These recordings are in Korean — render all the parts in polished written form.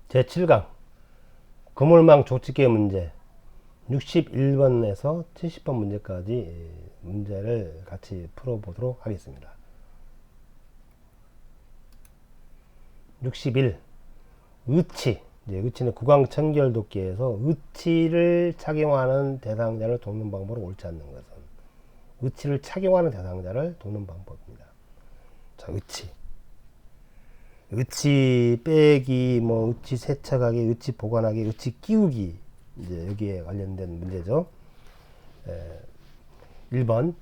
제7강 그물망 족집게 문제 61번에서 70번 문제까지 문제를 같이 풀어보도록 하겠습니다. 61. 의치. 의치는 구강청결도끼에서 의치를 착용하는 대상자를 돕는 방법으로 옳지 않는 것은 의치를 착용하는 대상자를 돕는 방법입니다. 자, 의치. 의치 빼기, 의치 세척하기, 의치 보관하기, 의치 끼우기. 이제 여기에 관련된 문제죠. 1번.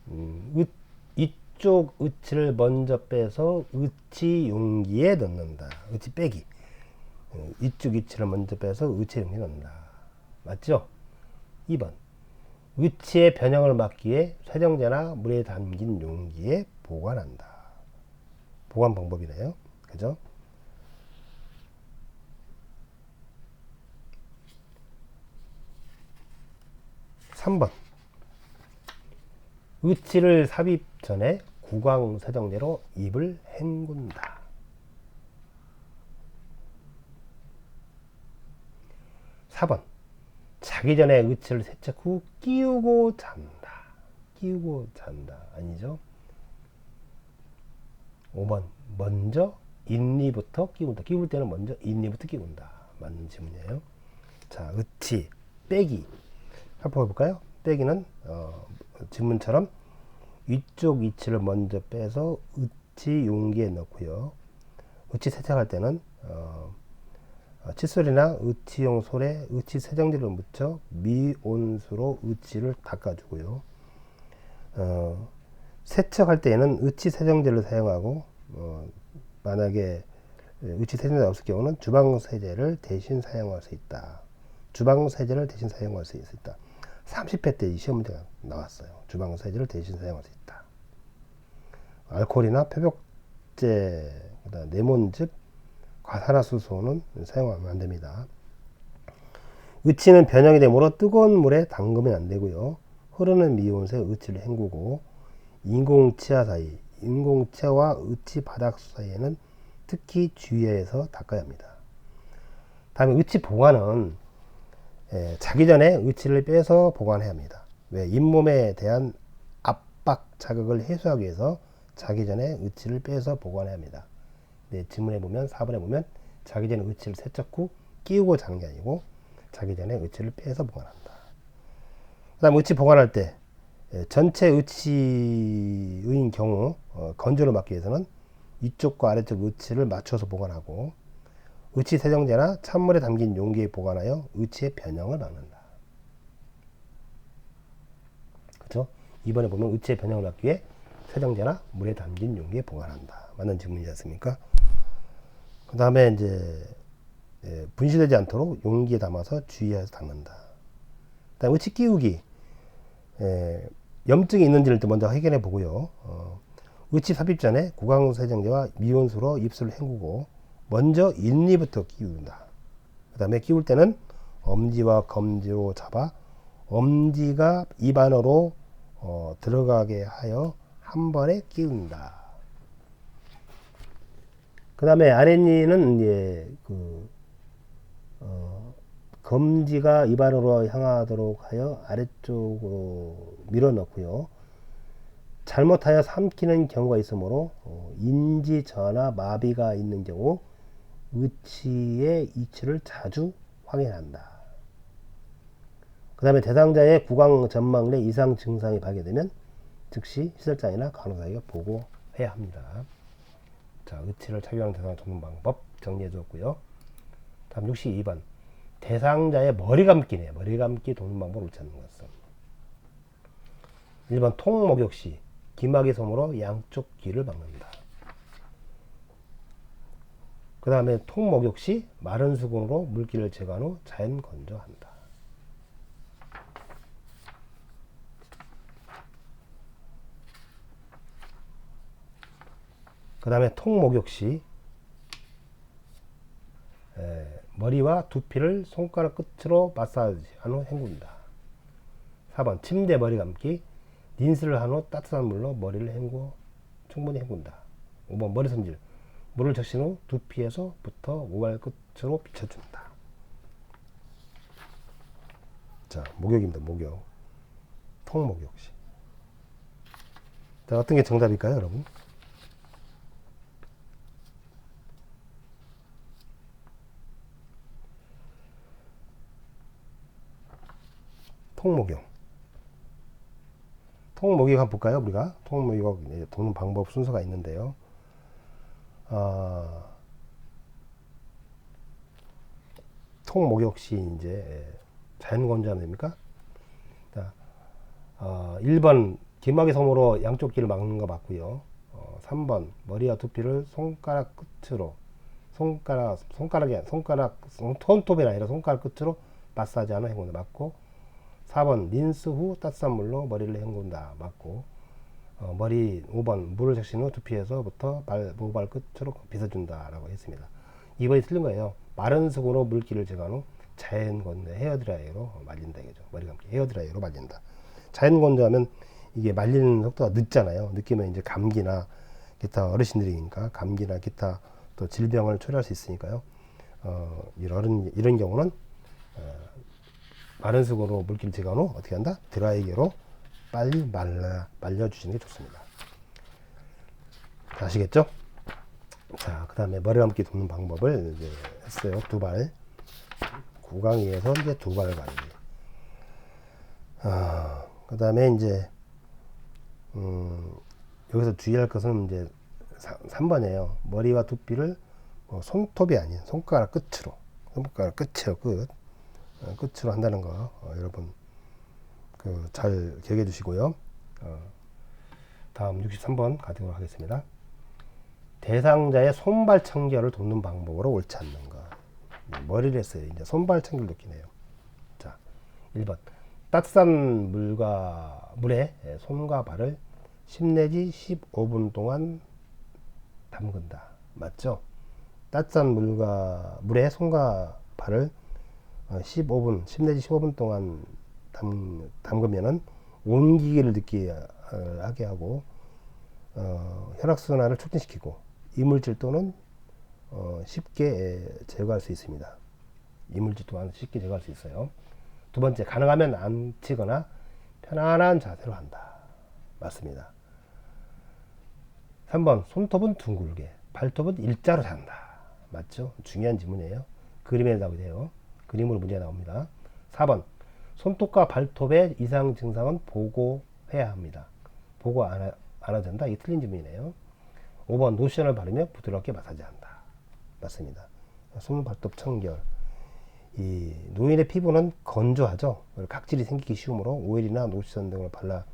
이쪽 의치를 먼저 빼서 의치 용기에 넣는다. 의치 빼기. 이쪽 의치를 먼저 빼서 의치 용기에 넣는다. 맞죠? 2번. 의치의 변형을 막기 위해 세정제나 물에 담긴 용기에 보관한다. 보관 방법이네요. 그죠? 3번. 의치를 삽입 전에 구강 세정제로 입을 헹군다. 4번. 자기 전에 의치를 세척 후 끼우고 잔다. 끼우고 잔다. 아니죠? 5번. 먼저 인니부터 끼운다. 끼울 때는 먼저 인니부터 끼운다. 맞는 질문이에요. 자, 의치 빼기 살펴볼까요? 빼기는 질문처럼 위쪽 위치를 먼저 빼서 의치 용기에 넣고요. 의치 세척할 때는 칫솔이나 의치용 솔에 의치 세정제를 묻혀 미온수로 의치를 닦아주고요. 세척할 때에는 의치 세정제를 사용하고 만약에 의치 세정제가 없을 경우는 주방세제를 대신 사용할 수 있다. 주방세제를 대신 사용할 수 있다. 30회 때 이 시험 문제가 나왔어요. 주방세제를 대신 사용할 수 있다. 알코올이나 표백제, 레몬즙, 과산화수소는 사용하면 안 됩니다. 의치는 변형이 되므로 뜨거운 물에 담그면 안 되고요. 흐르는 미온수에 의치를 헹구고 인공치아 사이, 인공치아와 의치 바닥 사이에는 특히 주의해서 닦아야 합니다. 다음에 의치 보관은 자기 전에 의치를 빼서 보관해야 합니다. 왜? 잇몸에 대한 압박 자극을 해소하기 위해서 자기 전에 의치를 빼서 보관해야 합니다. 질문에 보면 4번에 보면 자기 전에 의치를 세척 후 끼우고 자는 게 아니고 자기 전에 의치를 빼서 보관한다. 그 다음 의치 보관할 때 전체 의치의 경우 건조를 막기 위해서는 위쪽과 아래쪽 의치를 맞춰서 보관하고 의치 세정제나 찬물에 담긴 용기에 보관하여 의치의 변형을 막는다. 그렇죠? 2번에 보면 의치의 변형을 막기 위해 세정제나 물에 담긴 용기에 보관한다. 맞는 질문이지 않습니까? 그 다음에 이제 분실되지 않도록 용기에 담아서 주의해서 닦는다. 그다음 의치 끼우기. 염증이 있는지를 먼저 확인해 보고요. 의치 삽입 전에 구강세정제와 미온수로 입술을 헹구고 먼저 인니부터 끼운다. 그 다음에 끼울 때는 엄지와 검지로 잡아 엄지가 입 안으로 들어가게 하여 한 번에 끼운다. 그 다음에 아랫니는 이제 검지가 입 안으로 향하도록 하여 아래쪽으로 밀어 넣고요. 잘못하여 삼키는 경우가 있으므로 인지 전화 마비가 있는 경우 의치의 이치를 자주 확인한다. 그 다음에 대상자의 구강 전망 내 이상 증상이 발견되면 즉시 시설장이나 간호사에게 보고해야 합니다. 자, 의치를 착용하는 대상을 돕는 방법 정리해 줬고요. 다음 62번. 대상자의 머리 감기네. 머리 감기 돕는 방법을 옳지 않는 것은 1번 통 목욕 시 기막이 솜으로 양쪽 귀를 막는다. 그 다음에 통 목욕 시 마른 수건으로 물기를 제거한 후 자연 건조한다. 그 다음에 통 목욕 시 머리와 두피를 손가락 끝으로 마사지한 후 헹군다. 4번 침대 머리 감기. 린스를 한 후 따뜻한 물로 머리를 충분히 헹군다. 5번 머리 손질. 물을 적신 후 두피에서부터 모발 끝으로 비춰준다. 자, 목욕입니다. 목욕. 통목욕시. 자, 어떤 게 정답일까요, 여러분? 통목욕. 통목욕 한번 볼까요, 우리가? 통목욕 돕는 방법 순서가 있는데요. 통목욕 시 이제 자연건조하면 됩니까? 자, 1번 기막의 솜으로 양쪽 귀를 막는 거 맞고요. 3번 머리와 두피를 손가락 끝으로 손가락이 손톱이 아니라 손가락 끝으로 마사지하는 행동도 맞고, 4번 린스 후 따뜻한 물로 머리를 헹군다 맞고, 5번 물을 적신 후 두피에서부터 모발 끝으로 빗어준다 라고 했습니다. 2번이 틀린 거예요. 마른 수건으로 물기를 제거한 후 자연 건조 헤어드라이어로 말린다 이거죠. 머리 감기 헤어드라이어로 말린다. 자연 건조하면 이게 말리는 속도가 늦잖아요. 느끼면 이제 감기나 기타, 어르신들이니까 감기나 기타 또 질병을 초래할 수 있으니까요. 이런 경우는 마른 수건으로 물기를 제거한 후 어떻게 한다? 드라이기로 빨리 말려주시는 게 좋습니다. 아시겠죠? 자, 그 다음에 머리 감기 돕는 방법을 이제 했어요. 두발. 구강위에서 이제 두발 관리. 그 다음에 이제, 여기서 주의할 것은 이제 3번이에요. 머리와 두피를 손톱이 아닌 손가락 끝으로. 손가락 끝이요, 끝으로 한다는 거. 여러분, 잘 기억해 주시고요. 다음 63번 가도록 하겠습니다. 대상자의 손발 청결을 돕는 방법으로 옳지 않는 것. 머리를 했어요. 이제 손발 청결 돕기네요. 자, 1번. 따뜻한 물에 손과 발을 10 내지 15분 동안 담근다. 맞죠? 따뜻한 물에 손과 발을 10 내지 15분 동안 담그면은 온기를 느끼게 하게 하고, 혈액순환을 촉진시키고, 이물질 또는 쉽게 제거할 수 있습니다. 이물질 또한 쉽게 제거할 수 있어요. 두 번째, 가능하면 앉히거나 편안한 자세로 한다. 맞습니다. 3번, 손톱은 둥글게, 발톱은 일자로 잔다. 맞죠? 중요한 질문이에요. 그림에 나오게 돼요. 그림으로 문제가 나옵니다. 4번, 손톱과 발톱의 이상 증상은 보고해야 합니다. 보고 안 해도 된다? 이게 틀린 질문이네요. 5번, 로션을 바르며 부드럽게 마사지한다. 맞습니다. 손, 발톱 청결. 이 노인의 피부는 건조하죠. 각질이 생기기 쉬우므로 오일이나 로션 등을 발라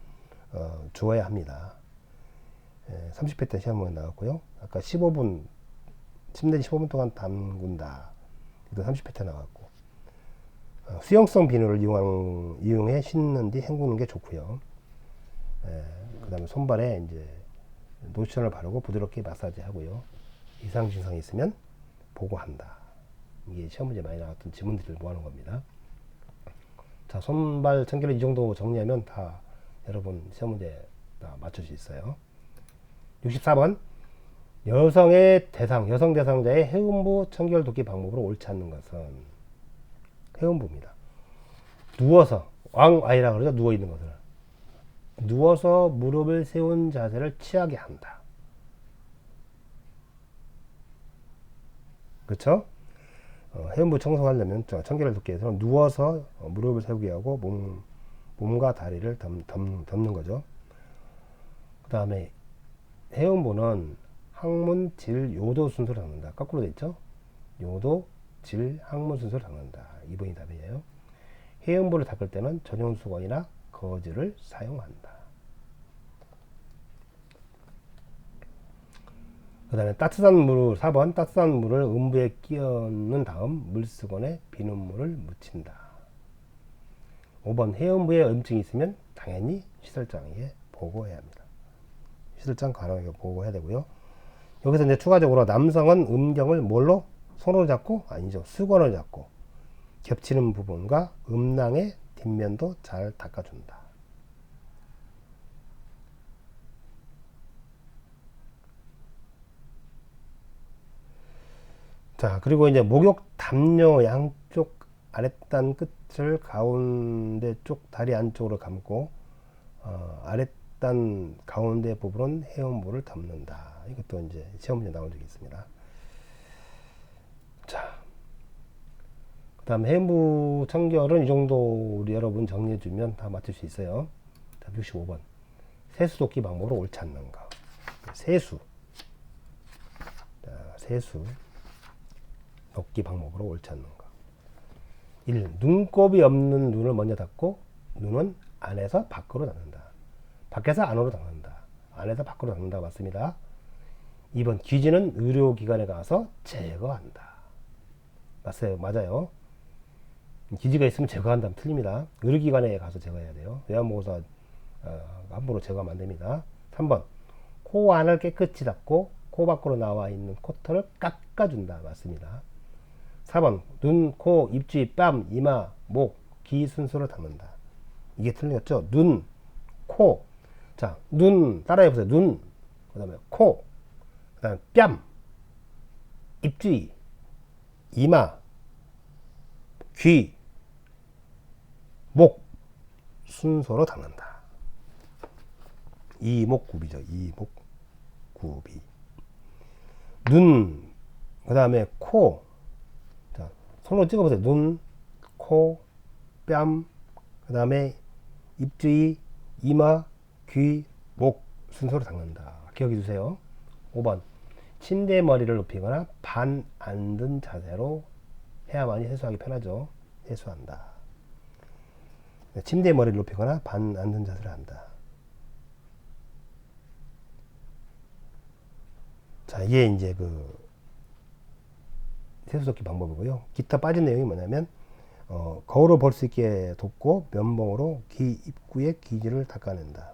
주어야 합니다. 30회 때 시험에 나왔고요. 아까 15분, 10 내지 15분 동안 담근다. 이것도 30회 때 나왔고, 수용성 비누를 이용해 씻는 뒤 헹구는 게 좋고요. 그 다음에 손발에 이제 로션을 바르고 부드럽게 마사지 하고요. 이상 증상이 있으면 보고한다. 이게 시험 문제 많이 나왔던 질문들을 모아놓은 겁니다. 자, 손발 청결을 이 정도 정리하면 다 여러분 시험 문제 다 맞출 수 있어요. 64번. 여성 대상자의 해음부 청결 돕기 방법으로 옳지 않는 것은 해음부입니다. 누워서, 왕아이라 그러죠. 누워있는 것을. 누워서 무릎을 세운 자세를 취하게 한다. 그렇죠? 해음부 청소하려면, 청결을 돕기 위해서는 누워서 무릎을 세우게 하고 몸과 다리를 덮는 거죠. 그 다음에 해음부는 항문, 질, 요도 순서로 닦는다. 거꾸로 돼 있죠? 요도, 질, 항문 순서로 닦는다. 2번이 답이에요. 해음부를 닦을 때는 전용 수건이나 거즈를 사용한다. 그 다음에 4번 따뜻한 물을 음부에 끼얹는 다음 물수건에 비눗물을 묻힌다. 5번 해음부에 염증이 있으면 당연히 시설장에게 보고해야 합니다. 시설장 간호에게 보고해야 되고요. 여기서 이제 추가적으로 남성은 음경을 뭘로? 손으로 잡고? 아니죠. 수건을 잡고 겹치는 부분과 음낭의 뒷면도 잘 닦아준다. 자, 그리고 이제 목욕 담요 양쪽 아랫단 끝을 가운데 쪽 다리 안쪽으로 감고 아랫단 가운데 부분은 해음부를 담는다. 이것도 이제 시험 문제 나온 적이 있습니다. 자, 그 다음 해음부 청결은 이 정도 우리 여러분 정리해주면 다 맞출 수 있어요. 자, 65번. 세수 돕기 방법으로 옳지 않는 거. 세수. 자, 세수 돕기 방법으로 옳지 않는 거. 1. 눈곱이 없는 눈을 먼저 닫고 눈은 안에서 밖으로 닫는다. 밖에서 안으로 닫는다. 안에서 밖으로 닫는다. 맞습니다. 2번. 귀지는 의료기관에 가서 제거한다. 맞아요. 맞아요. 기지가 있으면 제거한다면 틀립니다. 의료기관에 가서 제거해야 돼요. 외환보호사 함부로 제거하면 안 됩니다. 3번. 코 안을 깨끗이 닫고 코 밖으로 나와 있는 코털을 깎아준다. 맞습니다. 4번. 눈, 코, 입주위, 뺨, 이마, 목, 귀 순서로 닫는다. 이게 틀렸죠? 눈, 코. 자, 눈 따라해보세요. 눈, 그 다음에 코, 그 다음에 뺨, 입주위, 이마, 귀, 목 순서로 닫는다. 이목구비죠. 이목구비. 눈, 그 다음에 코. 자, 손으로 찍어보세요. 눈, 코, 뺨, 그 다음에 입주위, 이마, 귀, 목 순서로 닦는다. 기억해 주세요. 5번. 침대 머리를 높이거나 반 앉은 자세로 해야만이 세수하기 편하죠. 세수한다. 침대 머리를 높이거나 반 앉은 자세를 한다. 자, 이게 이제 그 세수 돕기 방법이고요. 기타 빠진 내용이 뭐냐면 거울을 볼 수 있게 돕고 면봉으로 귀 입구의 귀지를 닦아낸다.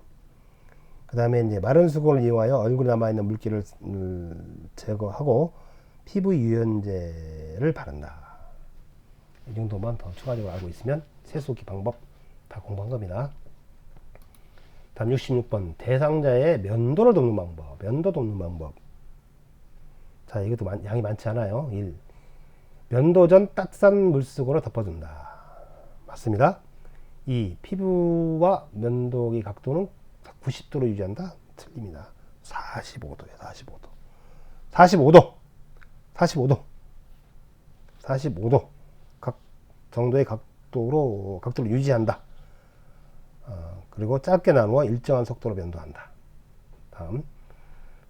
그 다음에 이제 마른 수건을 이용하여 얼굴에 남아있는 물기를 제거하고 피부 유연제를 바른다. 이 정도만 더 추가적으로 알고 있으면 세수 돕기 방법 다 공부한 겁니다. 다음 66번. 대상자의 면도를 돕는 방법. 면도 돕는 방법. 자, 이것도 양이 많지 않아요. 1. 면도 전 따뜻한 물수건으로 덮어준다. 맞습니다. 2. 피부와 면도기 각도는 90도로 유지한다. 틀립니다. 45도에 45도. 45도. 45도. 45도. 각 정도의 각도를 유지한다. 그리고 짧게 나누어 일정한 속도로 면도한다. 다음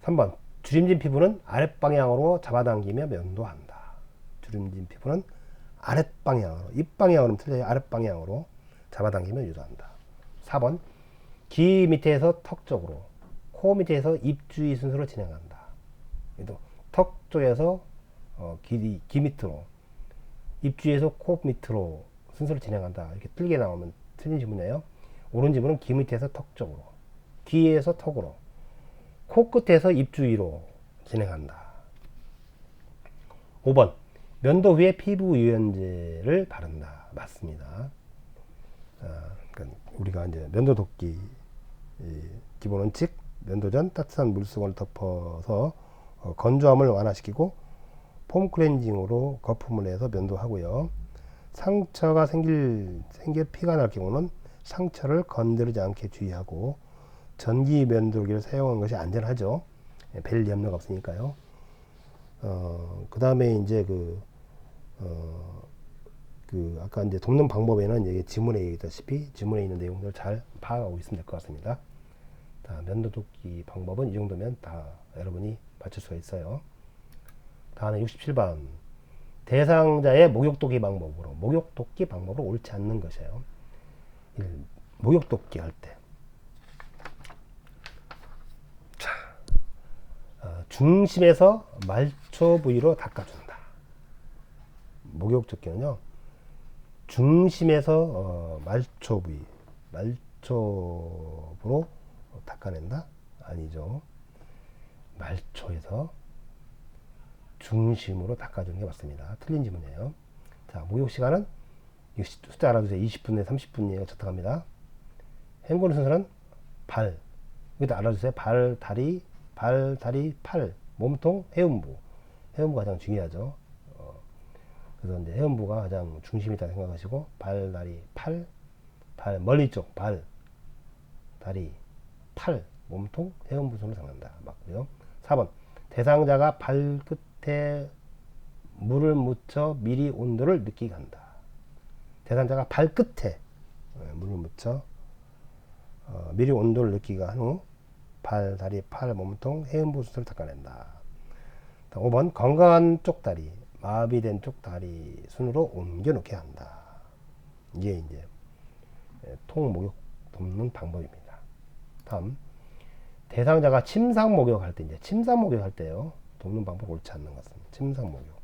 3번. 주름진 피부는 아랫방향으로 잡아당기며 면도한다. 주름진 피부는 아랫방향으로, 입방향으로는 틀려요. 아랫방향으로 잡아당기며 유도한다. 4번. 귀 밑에서 턱 쪽으로, 코 밑에서 입 주위 순서로 진행한다. 턱 쪽에서 귀 밑으로, 입 주위에서 코 밑으로 순서로 진행한다. 이렇게 틀게 나오면 틀린 지문이에요. 옳은 지문은 귀 밑에서 턱 쪽으로, 귀에서 턱으로, 코끝에서 입 주위로 진행한다. 5번. 면도 후에 피부 유연제를 바른다. 맞습니다. 그러니까 우리가 이제 면도 돕기 기본 원칙, 면도 전 따뜻한 물수건을 덮어서 건조함을 완화시키고 폼 클렌징으로 거품을 내서 면도하고요. 상처가 생겨 피가 날 경우는 상처를 건드리지 않게 주의하고 전기 면도기를 사용하는 것이 안전하죠. 별 염려가 없으니까요. 그 다음에 이제 아까 이제 돕는 방법에는 여기 지문에 있다시피 지문에 있는 내용들을 잘 파악하고 있으면 될 것 같습니다. 자, 면도 돕기 방법은 이 정도면 다 여러분이 맞출 수가 있어요. 다음에 67번. 대상자의 목욕 돕기 방법으로 옳지 않는 것이에요. 목욕 돕기 할 때. 자, 중심에서 말초 부위로 닦아준다. 목욕 돕기는요. 중심에서 말초 부위, 말초부로 닦아낸다? 아니죠. 말초에서 중심으로 닦아주는 게 맞습니다. 틀린 지문이에요. 자, 목욕 시간은 숫자 알아두세요. 20분 내 30분이에요. 적당합니다. 헹구는 순서는 발. 이것도 알아주세요. 발, 다리, 팔, 몸통, 해음부. 해음부 가장 중요하죠. 그래서 이제 해음부가 가장 중심이다 생각하시고 발, 다리, 팔, 멀리 쪽 발, 다리, 팔, 몸통, 해음부 순으로 잡는다. 맞고요. 4번 대상자가 발끝에 물을 묻혀 미리 온도를 느끼게 한다. 대상자가 발끝에 물을 묻혀 미리 온도를 느끼게 한 후 발, 다리, 팔, 몸통, 해음부 순서를 닦아낸다. 5번 건강한 쪽 다리, 마비된 쪽 다리 순으로 옮겨 놓게 한다. 이게 이제 통 목욕 돕는 방법입니다. 다음 대상자가 침상 목욕할 때, 이제 침상 목욕할 때요 돕는 방법 옳지 않는 것 같습니다. 침상 목욕.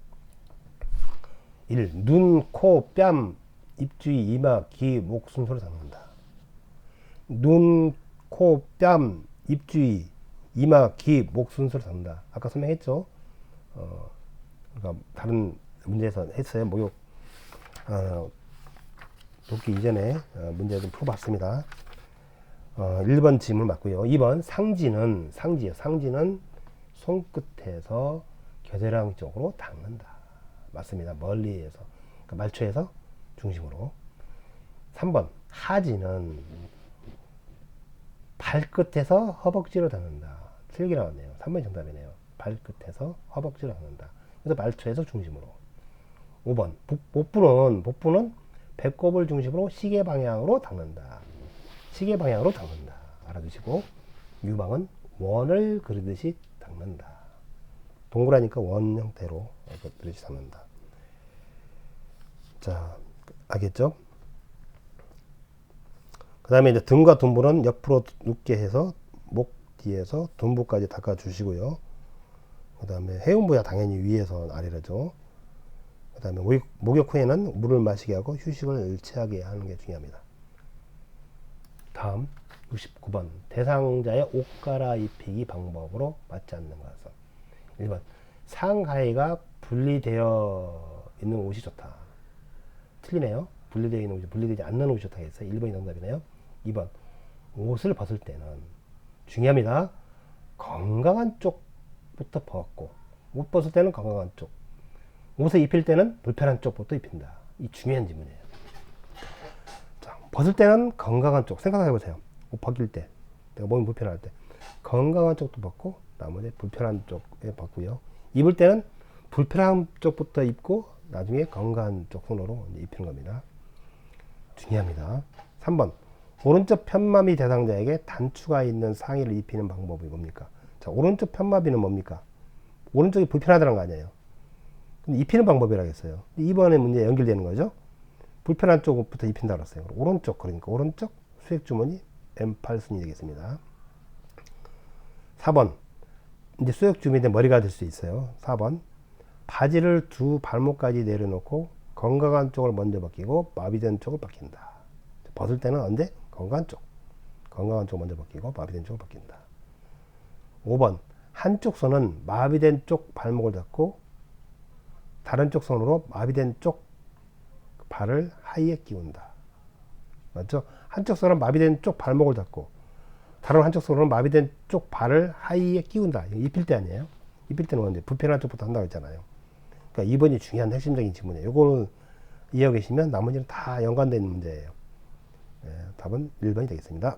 1. 눈, 코, 뺨, 입 주위, 이마, 귀, 목 순서로 잡는다. 눈, 코, 뺨, 입 주위, 이마, 귀, 목 순서로 잡는다. 아까 설명했죠. 그러니까 다른 문제에서 했어요. 목욕 돕기 이전에 문제 좀 풀어봤습니다. 1번 질문 맞고요. 2번 상지는 손끝에서 겨드랑이 쪽으로 닦는다. 맞습니다. 멀리에서, 그러니까 말초에서 중심으로. 3번 하지는 발끝에서 허벅지로 닦는다. 틀리게 나왔네요. 3번이 정답이네요. 발끝에서 허벅지로 닦는다. 그래서 말초에서 중심으로. 5번 복부는 배꼽을 중심으로 시계 방향으로 닦는다. 시계 방향으로 닦는다. 알아두시고 유방은 원을 그리듯이 닦는다. 동그라니까 원 형태로 그리듯이 닦는다. 자, 알겠죠? 그 다음에 이제 등과 둔부는 옆으로 눕게 해서 목 뒤에서 둔부까지 닦아주시고요. 그 다음에 해음부야 당연히 위에서 아래로죠. 그 다음에 목욕 후에는 물을 마시게 하고 휴식을 취하게 하는 게 중요합니다. 다음 69번 대상자의 옷 갈아입히기 방법으로 맞지 않는 것은 1번 상하의가 분리되어 있는 옷이 좋다. 틀리네요. 분리되어 있는 옷이 분리되지 않는 옷이 좋다 했어요. 1번이 정답이네요. 2번 옷을 벗을 때는 중요합니다. 건강한 쪽부터 벗고 옷 벗을 때는 건강한 쪽, 옷을 입힐 때는 불편한 쪽부터 입힌다. 이 중요한 질문이에요. 자, 벗을 때는 건강한 쪽 생각해 보세요. 옷 벗길 때 내가 몸이 불편할 때 건강한 쪽도 벗고 나머지 불편한 쪽에 벗고요. 입을 때는 불편한 쪽부터 입고 나중에 건강한 쪽 손으로 입히는 겁니다. 중요합니다. 3번 오른쪽 편마비 대상자에게 단추가 있는 상의를 입히는 방법이 뭡니까? 자, 오른쪽 편마비는 뭡니까? 오른쪽이 불편하다는 거 아니에요. 근데 입히는 방법이라고 했어요. 2번의 문제에 연결되는 거죠. 불편한 쪽부터 입힌다고 했어요. 오른쪽, 그러니까 오른쪽 수액 주머니 M8순이 되겠습니다. 4번 이제 수액 주머니에 머리가 될 수 있어요. 4번 바지를 두 발목까지 내려놓고 건강한 쪽을 먼저 벗기고 마비된 쪽을 벗긴다. 벗을 때는 언제? 건강한 쪽 먼저 벗기고 마비된 쪽을 벗긴다. 5번 한쪽 손은 마비된 쪽 발목을 잡고 다른 쪽 손으로 마비된 쪽 발을 하의에 끼운다. 맞죠? 한쪽 손은 마비된 쪽 발목을 잡고 다른 한쪽 손으로 마비된 쪽 발을 하의에 끼운다. 이거 입힐 때 아니에요? 입힐 때는 언제? 불편한 쪽부터 한다고 했잖아요. 그러니까 2번이 중요한 핵심적인 질문이에요. 이걸 이해하고 계시면 나머지는 다 연관되어 있는 문제예요. 답은 1번이 되겠습니다.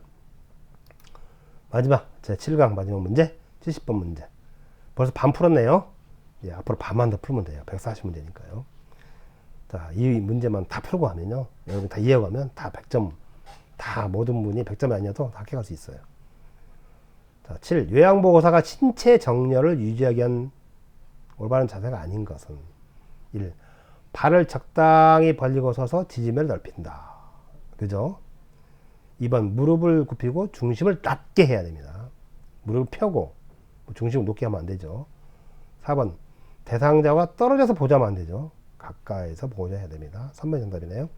마지막 제7강 마지막 문제 70번 문제. 벌써 반 풀었네요. 앞으로 반만 더 풀면 돼요. 140문제니까요. 자, 이 문제만 다 풀고 하면요. 여러분 다 이해하고 하면 다 100점, 다 모든 분이 100점이 아니어도 다 합격할 수 있어요. 자, 7. 요양보호사가 신체 정렬을 유지하기 위한 올바른 자세가 아닌 것은 1. 발을 적당히 벌리고 서서 지지면을 넓힌다. 그죠? 2번 무릎을 굽히고 중심을 낮게 해야 됩니다. 무릎을 펴고 중심을 높게 하면 안 되죠. 4번 대상자와 떨어져서 보자면 안 되죠. 가까이서 보호해야 됩니다. 3번이 정답이네요.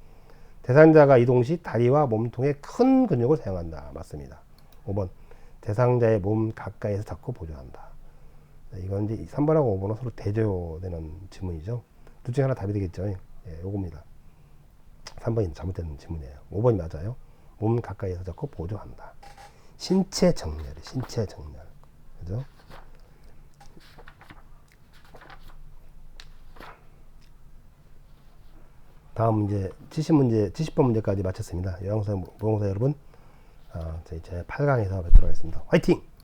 대상자가 이동 시 다리와 몸통에 큰 근육을 사용한다. 맞습니다. 5번 대상자의 몸 가까이서 잡고 보조한다. 이건 이제 3번하고 5번은 서로 대조되는 질문이죠. 둘 중에 하나 답이 되겠죠. 예, 요겁니다. 3번이 잘못된 질문이에요. 5번이 맞아요. 몸 가까이서 잡고 보조한다. 신체 정렬이 신체 정렬. 그죠? 다음 문제 70번 문제까지 마쳤습니다. 요양사 모의고사 여러분, 저희 제 8강에서 뵙도록 하겠습니다. 화이팅!